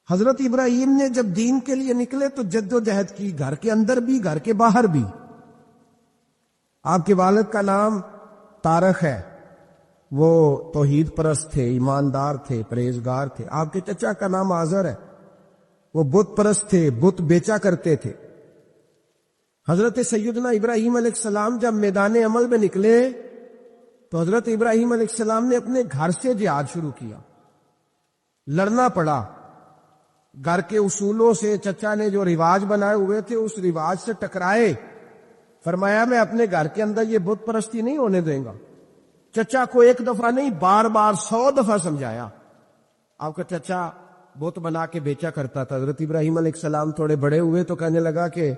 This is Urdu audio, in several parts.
حضرت ابراہیم نے جب دین کے لیے نکلے تو جد و جہد کی، گھر کے اندر بھی گھر کے باہر بھی۔ آپ کے والد کا نام طارق ہے، وہ توحید پرست تھے، ایماندار تھے، پرہیزگار تھے۔ آپ کے چچا کا نام آزر ہے، وہ بت پرست تھے، بت بیچا کرتے تھے۔ حضرت سیدنا ابراہیم علیہ السلام جب میدان عمل میں نکلے تو حضرت ابراہیم علیہ السلام نے اپنے گھر سے جہاد شروع کیا، لڑنا پڑا۔ گھر کے اصولوں سے چچا نے جو رواج بنائے ہوئے تھے اس رواج سے ٹکرائے۔ فرمایا میں اپنے گھر کے اندر یہ بت پرستی نہیں ہونے دیں گا۔ چچا کو ایک دفعہ نہیں، بار بار 100 دفعہ سمجھایا۔ آپ کا چچا بت بنا کے بیچا کرتا تھا۔ حضرت ابراہیم علیہ السلام تھوڑے بڑے ہوئے تو کہنے لگا کہ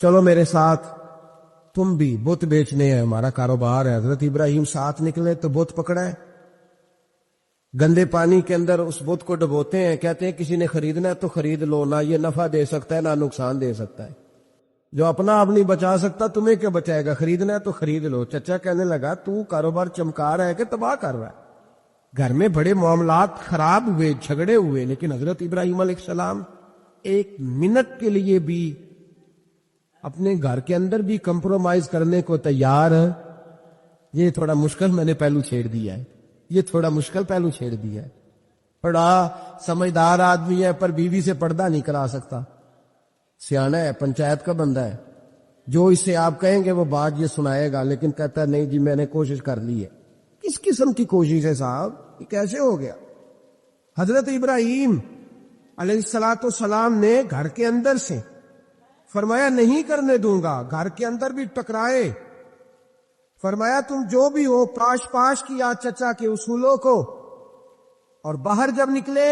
چلو میرے ساتھ، تم بھی بت بیچنے ہیں، ہمارا کاروبار ہے۔ حضرت ابراہیم ساتھ نکلے تو بت پکڑا ہے، گندے پانی کے اندر اس بت کو ڈبوتے ہیں، کہتے ہیں کسی نے خریدنا ہے تو خرید لو، نہ یہ نفع دے سکتا ہے نہ نقصان دے سکتا ہے، جو اپنا آپ نہیں بچا سکتا تمہیں کیا بچائے گا، خریدنا ہے تو خرید لو۔ چچا کہنے لگا تو کاروبار چمکا رہا ہے کہ تباہ کر رہا ہے۔ گھر میں بڑے معاملات خراب ہوئے، جھگڑے ہوئے، لیکن حضرت ابراہیم علیہ السلام ایک منٹ کے لیے بھی اپنے گھر کے اندر بھی کمپرومائز کرنے کو تیار۔ یہ تھوڑا مشکل میں نے پہلو چھیڑ دیا ہے، یہ تھوڑا مشکل پہلو چھیڑ دیا ہے۔ بڑا سمجھدار آدمی ہے پر بیوی سے پردہ نہیں کرا سکتا، سیانا ہے، پنچایت کا بندہ ہے، جو اسے آپ کہیں گے وہ بات یہ سنائے گا، لیکن کہتا ہے نہیں جی میں نے کوشش کر لی ہے۔ کس قسم کی کوشش ہے صاحب، یہ کیسے ہو گیا؟ حضرت ابراہیم علیہ السلام نے گھر کے اندر سے فرمایا نہیں کرنے دوں گا، گھر کے اندر بھی ٹکرائے۔ فرمایا تم جو بھی ہو، پاش پاش کیا چچا کے اصولوں کو، اور باہر جب نکلے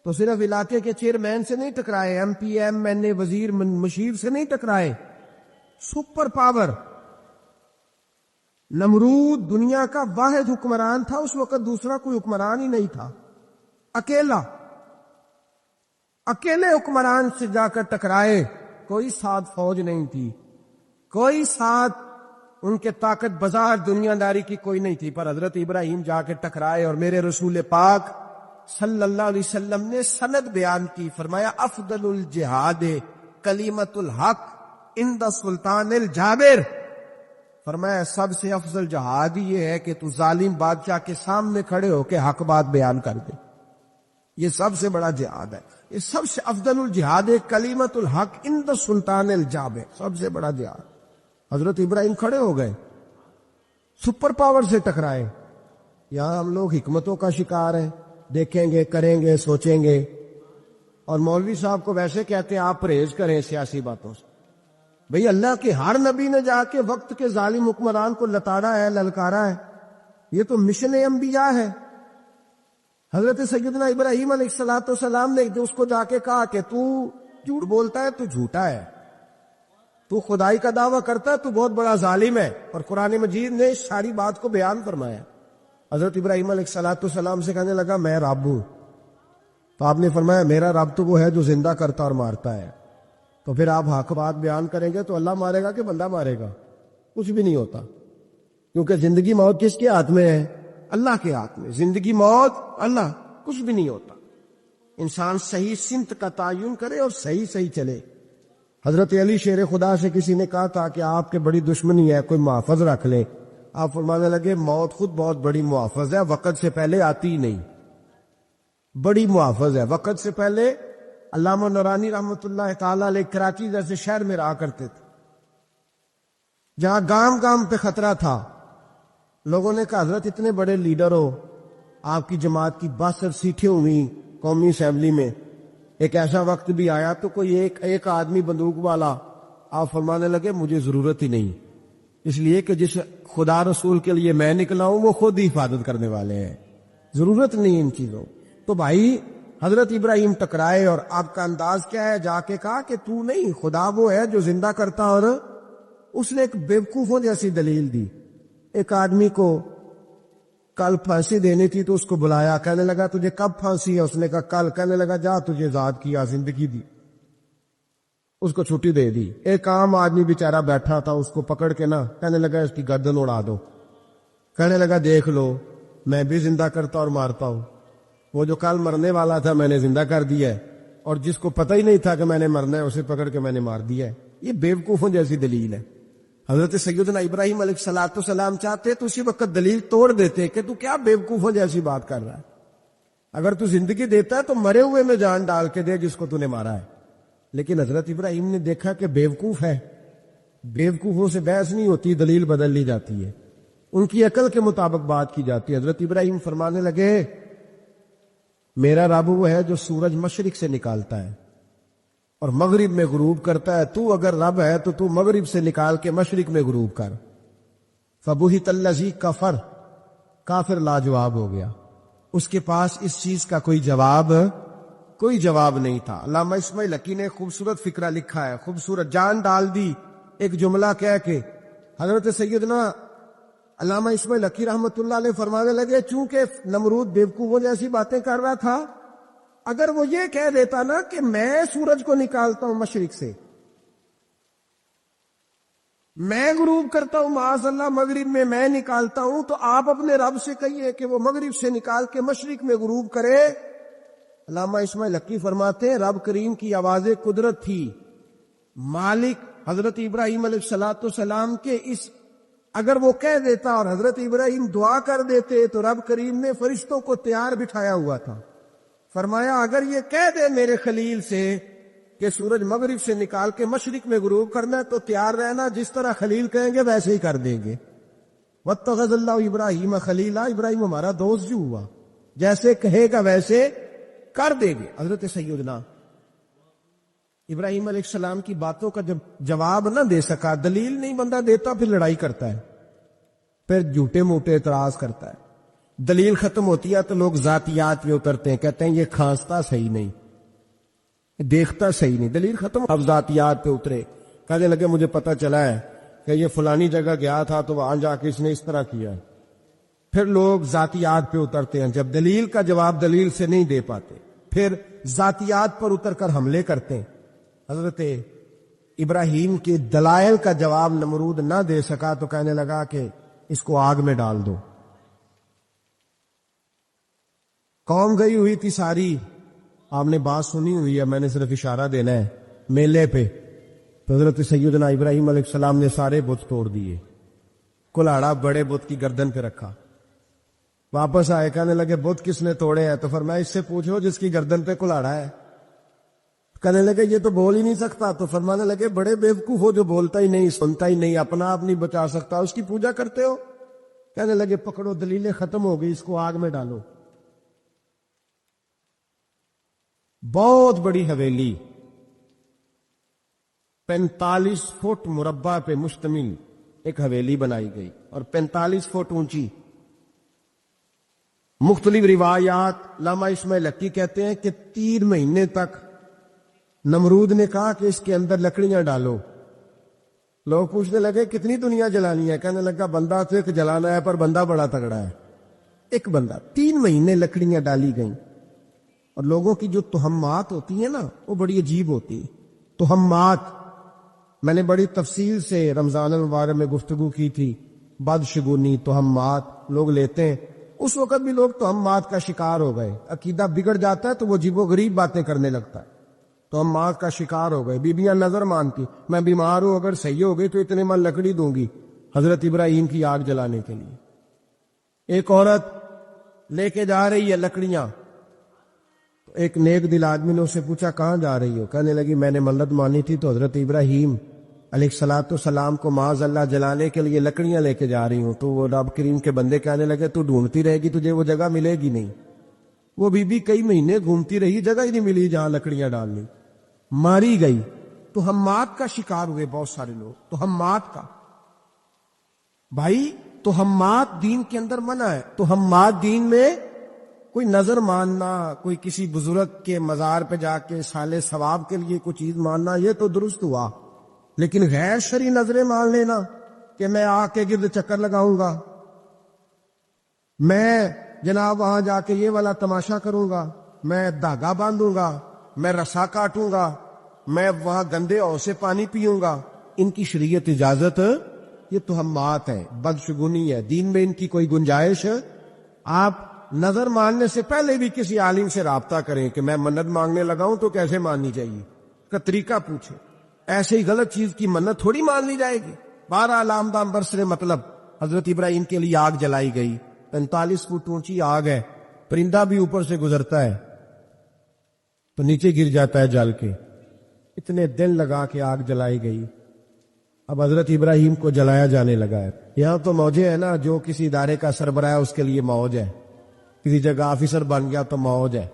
تو صرف علاقے کے چیئرمین سے نہیں ٹکرائے، ایم پی ایم این اے وزیر مشیر سے نہیں ٹکرائے، سپر پاور نمرود دنیا کا واحد حکمران تھا اس وقت، دوسرا کوئی حکمران ہی نہیں تھا، اکیلے حکمران سے جا کر ٹکرائے۔ کوئی ساتھ فوج نہیں تھی، کوئی ساتھ ان کے طاقت بظاہر دنیا داری کی کوئی نہیں تھی، پر حضرت ابراہیم جا کے ٹکرائے۔ اور میرے رسول پاک صلی اللہ علیہ وسلم نے سند بیان کی، فرمایا افضل الجہاد کلمۃ الحق عند سلطان الجابر۔ فرمایا سب سے افضل جہاد یہ ہے کہ تو ظالم بادشاہ کے سامنے کھڑے ہو کے حق بات بیان کر دے، یہ سب سے بڑا جہاد ہے، یہ سب سے افضل الجہاد کلمۃ الحق عند سلطان الجابر، سب سے بڑا جہاد۔ حضرت ابراہیم کھڑے ہو گئے، سپر پاور سے ٹکرائے۔ یہاں ہم لوگ حکمتوں کا شکار ہیں، دیکھیں گے، کریں گے، سوچیں گے، اور مولوی صاحب کو ویسے کہتے ہیں آپ پرہیز کریں سیاسی باتوں سے۔ بھئی اللہ کے ہر نبی نے جا کے وقت کے ظالم حکمران کو لتاڑا ہے، للکارا ہے، یہ تو مشن انبیاء ہے۔ حضرت سیدنا ابراہیم علیہ السلام نے اس کو جا کے کہا کہ تو جھوٹ بولتا ہے، تو جھوٹا ہے، تو خدائی کا دعویٰ کرتا ہے، تو بہت بڑا ظالم ہے۔ اور قرآن مجید نے ساری بات کو بیان فرمایا۔ حضرت ابراہیم علیہ السلام سے کہنے لگا میں رب ہوں، تو آپ نے فرمایا میرا رب تو وہ ہے جو زندہ کرتا اور مارتا ہے۔ تو پھر آپ حق بات بیان کریں گے تو اللہ مارے گا کہ بندہ مارے گا؟ کچھ بھی نہیں ہوتا، کیونکہ زندگی موت کس کے ہاتھ میں ہے؟ اللہ کے ہاتھ میں۔ زندگی موت اللہ، کچھ بھی نہیں ہوتا۔ انسان صحیح سمت کا تعین کرے اور صحیح چلے۔ حضرت علی شیر خدا سے کسی نے کہا تھا کہ آپ کے بڑی دشمنی ہے، کوئی محافظ رکھ لے۔ آپ فرمانے لگے موت خود بہت بڑی محافظ ہے، وقت سے پہلے آتی ہی نہیں، بڑی محافظ ہے وقت سے پہلے۔ علامہ نورانی رحمۃ اللہ تعالی علیہ کراچی جیسے شہر میں رہا کرتے تھے، جہاں گام گام پہ خطرہ تھا۔ لوگوں نے کہا حضرت اتنے بڑے لیڈر ہو، آپ کی جماعت کی 62 سیٹیں ہوئی قومی اسمبلی میں، ایک ایسا وقت بھی آیا تو کوئی ایک آدمی بندوق والا۔ آپ فرمانے لگے مجھے ضرورت ہی نہیں، اس لیے کہ جس خدا رسول کے لیے میں نکلا ہوں وہ خود ہی حفاظت کرنے والے ہیں، ضرورت نہیں ان چیزوں۔ تو بھائی حضرت ابراہیم ٹکرائے، اور آپ کا انداز کیا ہے؟ جا کے کہا کہ تو نہیں، خدا وہ ہے جو زندہ کرتا۔ اور اس نے ایک بیوقوفوں جیسی دلیل دی۔ ایک آدمی کو کل پھانسی دینی تھی تو اس کو بلایا، کہنے لگا تجھے کب پھانسی ہے؟ اس نے کہا کل۔ کہنے لگا جا تجھے آزاد کیا، زندگی دی، اس کو چھٹی دے دی۔ ایک عام آدمی بیچارہ بیٹھا تھا، اس کو پکڑ کے نا کہنے لگا اس کی گردن اڑا دو۔ کہنے لگا دیکھ لو میں بھی زندہ کرتا اور مارتا ہوں۔ وہ جو کل مرنے والا تھا میں نے زندہ کر دیا ہے، اور جس کو پتہ ہی نہیں تھا کہ میں نے مرنا ہے اسے پکڑ کے میں نے مار دیا ہے۔ یہ بیوقوفوں جیسی دلیل ہے۔ حضرت سیدنا ابراہیم علیہ السلام چاہتے تو اسی وقت دلیل توڑ دیتے کہ تو کیا بیوقوفوں جیسی بات کر رہا ہے، اگر تو زندگی دیتا ہے تو مرے ہوئے میں جان ڈال کے دے جس کو تو نے مارا ہے۔ لیکن حضرت ابراہیم نے دیکھا کہ بیوقوف ہے، بیوقوفوں سے بحث نہیں ہوتی، دلیل بدل لی جاتی ہے، ان کی عقل کے مطابق بات کی جاتی ہے۔ حضرت ابراہیم فرمانے لگے میرا رب وہ ہے جو سورج مشرق سے نکالتا ہے اور مغرب میں غروب کرتا ہے، تو اگر رب ہے تو مغرب سے نکال کے مشرق میں غروب کر۔ فبہت الذی کفر، کافر لاجواب ہو گیا، اس کے پاس اس چیز کا کوئی جواب نہیں تھا۔ علامہ اسماعیل حقی نے خوبصورت فقرہ لکھا ہے، خوبصورت جان ڈال دی ایک جملہ کہہ کے۔ حضرت سیدنا علامہ اسماعیل حقی رحمت اللہ علیہ فرمانے لگے چونکہ نمرود بیوقوفوں جیسی باتیں کر رہا تھا، اگر وہ یہ کہہ دیتا نا کہ میں سورج کو نکالتا ہوں مشرق سے، میں غروب کرتا ہوں معاذ اللہ مغرب میں نکالتا ہوں، تو آپ اپنے رب سے کہیے کہ وہ مغرب سے نکال کے مشرق میں غروب کرے۔ علامہ اسماعیل حقی فرماتے ہیں رب کریم کی آواز قدرت تھی، مالک حضرت ابراہیم علیہ السلام کے اس اگر وہ کہہ دیتا اور حضرت ابراہیم دعا کر دیتے تو رب کریم نے فرشتوں کو تیار بٹھایا ہوا تھا۔ فرمایا اگر یہ کہہ دے میرے خلیل سے کہ سورج مغرب سے نکال کے مشرق میں غروب کرنا ہے تو تیار رہنا، جس طرح خلیل کہیں گے ویسے ہی کر دیں گے۔ واتخذ اللہ ابراہیم خلیلا، ابراہیم ہمارا دوست جو ہوا، جیسے کہے گا ویسے کر دیں گے۔ حضرت سیدنا ابراہیم علیہ السلام کی باتوں کا جب جواب نہ دے سکا، دلیل نہیں بندہ دیتا، پھر لڑائی کرتا ہے، پھر جھوٹے موٹے اعتراض کرتا ہے۔ دلیل ختم ہوتی ہے تو لوگ ذاتیات پہ اترتے ہیں، کہتے ہیں یہ کھانستا صحیح نہیں، دیکھتا صحیح نہیں، دلیل ختم۔ اب ذاتیات پہ اترے، کہنے لگے مجھے پتہ چلا ہے کہ یہ فلانی جگہ گیا تھا تو وہاں جا کے اس نے اس طرح کیا۔ پھر لوگ ذاتیات پہ اترتے ہیں، جب دلیل کا جواب دلیل سے نہیں دے پاتے پھر ذاتیات پر اتر کر حملے کرتے ہیں۔ حضرت ابراہیم کے دلائل کا جواب نمرود نہ دے سکا تو کہنے لگا کہ اس کو آگ میں ڈال دو۔ قوم گئی ہوئی تھی ساری، آپ نے بات سنی ہوئی ہے، میں نے صرف اشارہ دینا ہے، میلے پہ تو حضرت سیدنا ابراہیم علیہ السلام نے سارے بت توڑ دیے، کلاڑا بڑے بت کی گردن پہ رکھا، واپس آئے کہنے لگے بت کس نے توڑے ہیں؟ تو فرمایا اس سے پوچھو جس کی گردن پہ کلاڑا ہے۔ کہنے لگے یہ تو بول ہی نہیں سکتا، تو فرمانے لگے بڑے بیوقوف ہو جو بولتا ہی نہیں، سنتا ہی نہیں، اپنا آپ نہیں بچا سکتا، اس کی پوجا کرتے ہو؟ کہنے لگے پکڑو دلیلیں ختم ہو گئی، اس کو آگ میں ڈالو۔ بہت بڑی حویلی 45 فٹ مربع پہ مشتمل ایک حویلی بنائی گئی اور 45 فٹ اونچی۔ مختلف روایات، علامہ اسماعیل حقی کہتے ہیں کہ 3 مہینے تک نمرود نے کہا کہ اس کے اندر لکڑیاں ڈالو۔ لوگ پوچھنے لگے کتنی دنیا جلانی ہے؟ کہنے لگا بندہ تو ایک جلانا ہے، پر بندہ بڑا تگڑا ہے، ایک بندہ۔ 3 مہینے لکڑیاں ڈالی گئیں، اور لوگوں کی جو تہمات ہوتی ہیں نا وہ بڑی عجیب ہوتی ہے۔ تہمات میں نے بڑی تفصیل سے رمضان المبارک میں گفتگو کی تھی، بدشگونی تہمات لوگ لیتے ہیں، اس وقت بھی لوگ تہمات کا شکار ہو گئے، عقیدہ بگڑ جاتا ہے تو وہ عجیب و غریب باتیں کرنے لگتا ہے، تہمات کا شکار ہو گئے۔ بیبیاں نظر مانتی، میں بیمار ہوں اگر صحیح ہو گئی تو اتنے من لکڑی دوں گی حضرت ابراہیم کی آگ جلانے کے لیے۔ ایک عورت لے کے جا رہی ہے لکڑیاں، ایک نیک دل آدمی نے اسے پوچھا کہاں جا رہی ہو؟ کہنے لگی میں نے منت مانی تھی تو حضرت ابراہیم علیہ السلام کو معاذ اللہ جلانے کے لیے لکڑیاں لے کے جا رہی ہوں۔ تو وہ رب کریم کے بندے کہنے لگے تو ڈھونڈتی رہے گی، تجھے وہ جگہ ملے گی نہیں۔ وہ بی بی کئی مہینے گھومتی رہی، جگہ ہی نہیں ملی جہاں لکڑیاں ڈالنی، ماری گئی۔ تہمات کا شکار ہوئے بہت سارے لوگ، تہمات کا۔ بھائی تہمات دین کے اندر منع ہے، تہمات دین میں کوئی نظر ماننا، کوئی کسی بزرگ کے مزار پہ جا کے سالے ثواب کے لیے کوئی چیز ماننا، یہ تو درست ہوا، لیکن غیر شرعی نظریں مان لینا کہ میں آ کے گرد چکر لگاؤں گا، میں جناب وہاں جا کے یہ والا تماشا کروں گا، میں دھاگا باندھوں گا، میں رسا کاٹوں گا، میں وہاں گندے او سے پانی پیوں گا، ان کی شریعت اجازت؟ یہ تہمات ہیں، بدشگونی ہے، دین میں ان کی کوئی گنجائش؟ آپ نظر ماننے سے پہلے بھی کسی عالم سے رابطہ کریں کہ میں منت مانگنے لگاؤں تو کیسے ماننی چاہیے کا طریقہ پوچھیں. ایسے ہی غلط چیز کی منت تھوڑی مان لی جائے گی. 12 لامدام برسر مطلب حضرت ابراہیم کے لیے آگ جلائی گئی. 45 فٹ اونچی آگ ہے, پرندہ بھی اوپر سے گزرتا ہے تو نیچے گر جاتا ہے جل کے. اتنے دن لگا کے آگ جلائی گئی. اب حضرت ابراہیم کو جلایا جانے لگا ہے. یہاں تو موجیں ہے نا, جو کسی ادارے کا سربراہ ہے اس کے لیے موج ہے, کسی جگہ آفیسر بن گیا تو موج ہے,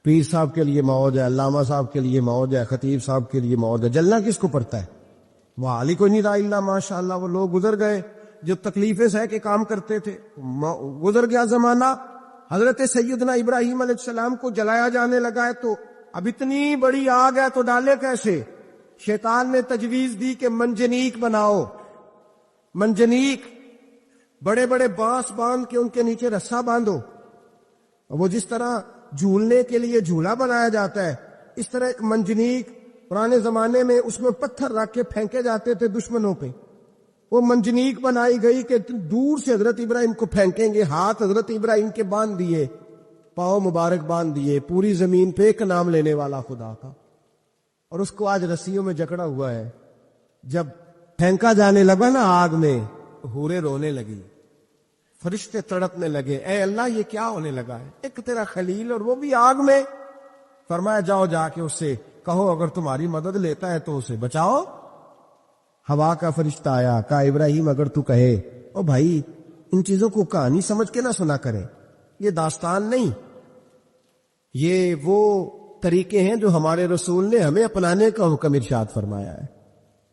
پیر صاحب کے لیے موج ہے, علامہ صاحب کے لیے موج ہے, خطیب صاحب کے لیے موج ہے. جلنا کس کو پڑتا ہے؟ وہ حال ہی کوئی نہیں رہا الا ماشاء اللہ. وہ لوگ گزر گئے جو تکلیفیں سہ کے کام کرتے تھے, گزر گیا زمانہ. حضرت سیدنا ابراہیم علیہ السلام کو جلایا جانے لگا ہے تو اب اتنی بڑی آگ ہے تو ڈالے کیسے؟ شیطان نے تجویز دی کہ منجنیق بناؤ. منجنیق, بڑے بڑے بانس باندھ کے ان کے نیچے رسا باندھو. وہ جس طرح جھولنے کے لیے جھولا بنایا جاتا ہے, اس طرح ایک منجنیق پرانے زمانے میں اس میں پتھر رکھ کے پھینکے جاتے تھے دشمنوں پہ. وہ منجنیق بنائی گئی کہ دور سے حضرت ابراہیم کو پھینکیں گے. ہاتھ حضرت ابراہیم کے باندھ دیے, پاؤں مبارک باندھ دیے. پوری زمین پہ ایک نام لینے والا خدا تھا, اور اس کو آج رسیوں میں جکڑا ہوا ہے. جب پھینکا جانے لگا نا آگ میں, حوریں رونے لگی, فرشتے تڑپنے لگے, اے اللہ یہ کیا ہونے لگا ہے؟ ایک تیرا خلیل اور وہ بھی آگ میں. فرمایا جاؤ جا کے اس سے کہو اگر تمہاری مدد لیتا ہے تو اسے بچاؤ. ہوا کا فرشتہ آیا, کہا ابراہیم اگر تو کہے. او بھائی ان چیزوں کو کہانی سمجھ کے نہ سنا کرے, یہ داستان نہیں, یہ وہ طریقے ہیں جو ہمارے رسول نے ہمیں اپنانے کا حکم ارشاد فرمایا ہے.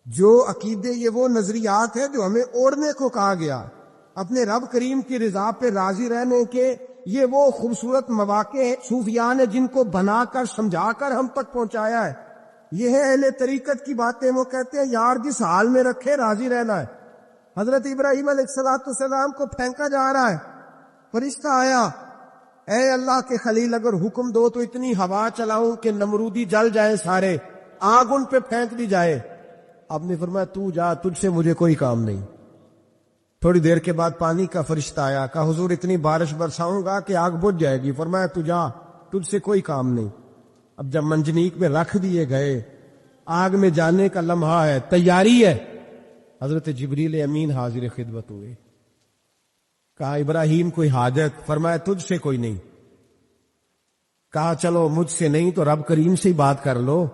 جو عقیدے, یہ وہ نظریات ہیں جو ہمیں اوڑھنے کو کہا گیا. اپنے رب کریم کی رضا پہ راضی رہنے کے یہ وہ خوبصورت مواقع ہیں صوفیاء نے جن کو بنا کر سمجھا کر ہم تک پہنچایا ہے. یہ ہے اہل طریقت کی باتیں. وہ کہتے ہیں یار جس حال میں رکھے راضی رہنا ہے. حضرت ابراہیم علیہ السلام کو پھینکا جا رہا ہے, فرشتہ آیا, اے اللہ کے خلیل اگر حکم دو تو اتنی ہوا چلاؤں کہ نمرودی جل جائیں سارے, آگ ان پہ پھینک دی جائے. آپ نے فرمایا تو جا, تجھ سے مجھے کوئی کام نہیں. تھوڑی دیر کے بعد پانی کا فرشتہ آیا, کہا حضور اتنی بارش برساؤں گا کہ آگ بجھ جائے گی. فرمایا تو جا, تجھ سے کوئی کام نہیں. اب جب منجنیق میں رکھ دیے گئے, آگ میں جانے کا لمحہ ہے, تیاری ہے, حضرت جبریل امین حاضر خدمت ہوئے. کہا ابراہیم کوئی حاجت؟ فرمایا تجھ سے کوئی نہیں. کہا چلو مجھ سے نہیں تو رب کریم سے ہی بات کر لو,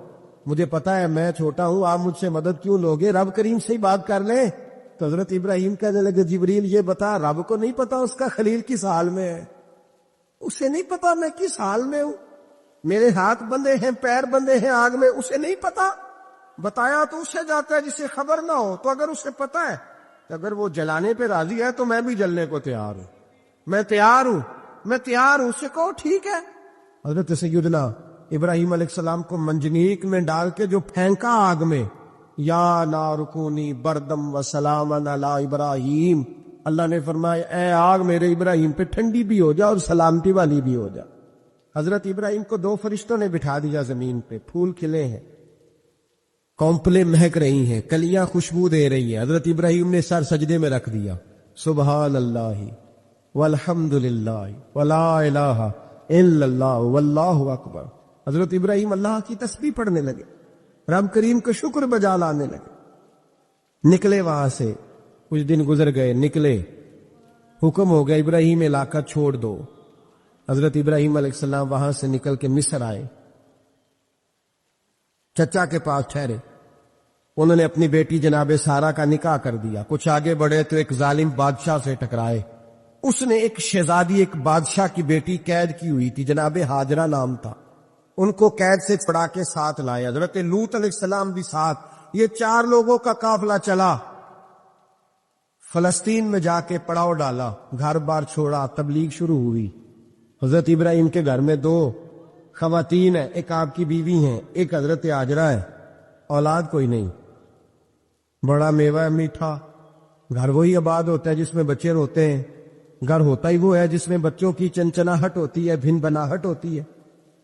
مجھے پتا ہے میں چھوٹا ہوں, آپ مجھ سے مدد کیوں لوگے, رب کریم سے ہی بات کر لیں. تو حضرت ابراہیم کہنے لگے جبریل یہ بتا, رب کو نہیں پتا اس کا خلیل کس حال میں ہے؟ اسے نہیں پتا میں کس حال میں ہوں, میرے ہاتھ بندے ہیں, پیر بندے ہیں آگ میں, اسے نہیں پتا. بتایا تو اسے جاتا ہے جسے خبر نہ ہو. تو اگر اسے پتا ہے, اگر وہ جلانے پہ راضی ہے تو میں بھی جلنے کو تیار ہوں, میں تیار ہوں, میں تیار ہوں. اسے کہو ٹھیک ہے. حضرت سیدنا ابراہیم علیہ السلام کو منجنیق میں ڈال کے جو پھینکا آگ میں, یا نار کونی بردم و سلام علی ابراہیم, اللہ نے فرمایا اے آگ میرے ابراہیم پہ ٹھنڈی بھی ہو جا اور سلامتی والی بھی ہو جا. حضرت ابراہیم کو 2 فرشتوں نے بٹھا دیا زمین پہ. پھول کھلے ہیں, کونپلیں مہک رہی ہیں, کلیاں خوشبو دے رہی ہیں. حضرت ابراہیم نے سر سجدے میں رکھ دیا, سبحان اللہ والحمد للہ ولا الہ الا اللہ واللہ اکبر. حضرت ابراہیم اللہ کی تسبیح پڑھنے لگے, رب کریم کا شکر بجا لانے لگے. نکلے وہاں سے, کچھ دن گزر گئے, نکلے, حکم ہو گیا ابراہیم علاقہ چھوڑ دو. حضرت ابراہیم علیہ السلام وہاں سے نکل کے مصر آئے, چچا کے پاس ٹھہرے. انہوں نے اپنی بیٹی جناب سارہ کا نکاح کر دیا. کچھ آگے بڑھے تو ایک ظالم بادشاہ سے ٹکرائے. اس نے ایک شہزادی, ایک بادشاہ کی بیٹی قید کی ہوئی تھی, جناب ہاجرہ نام تھا. ان کو قید سے چھڑا کے ساتھ لائے. حضرت لوط علیہ السلام بھی ساتھ. یہ 4 لوگوں کا قافلہ چلا, فلسطین میں جا کے پڑاؤ ڈالا, گھر بار چھوڑا, تبلیغ شروع ہوئی. حضرت ابراہیم کے گھر میں 2 خواتین ہیں, ایک آپ کی بیوی ہیں, ایک حضرت ہاجرہ ہے. اولاد کوئی نہیں. بڑا میوہ ہے میٹھا. گھر وہی آباد ہوتا ہے جس میں بچے روتے ہیں, گھر ہوتا ہی وہ ہے جس میں بچوں کی چنچناہٹ ہوتی ہے, بھن بناہٹ ہوتی ہے.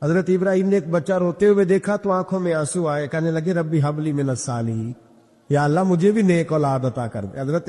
حضرت ابراہیم نے ایک بچہ روتے ہوئے دیکھا تو آنکھوں میں آنسو آئے, کہنے لگے ربی حب لی من الصالحین, یا اللہ مجھے بھی نیک اولاد عطا کر دے. حضرت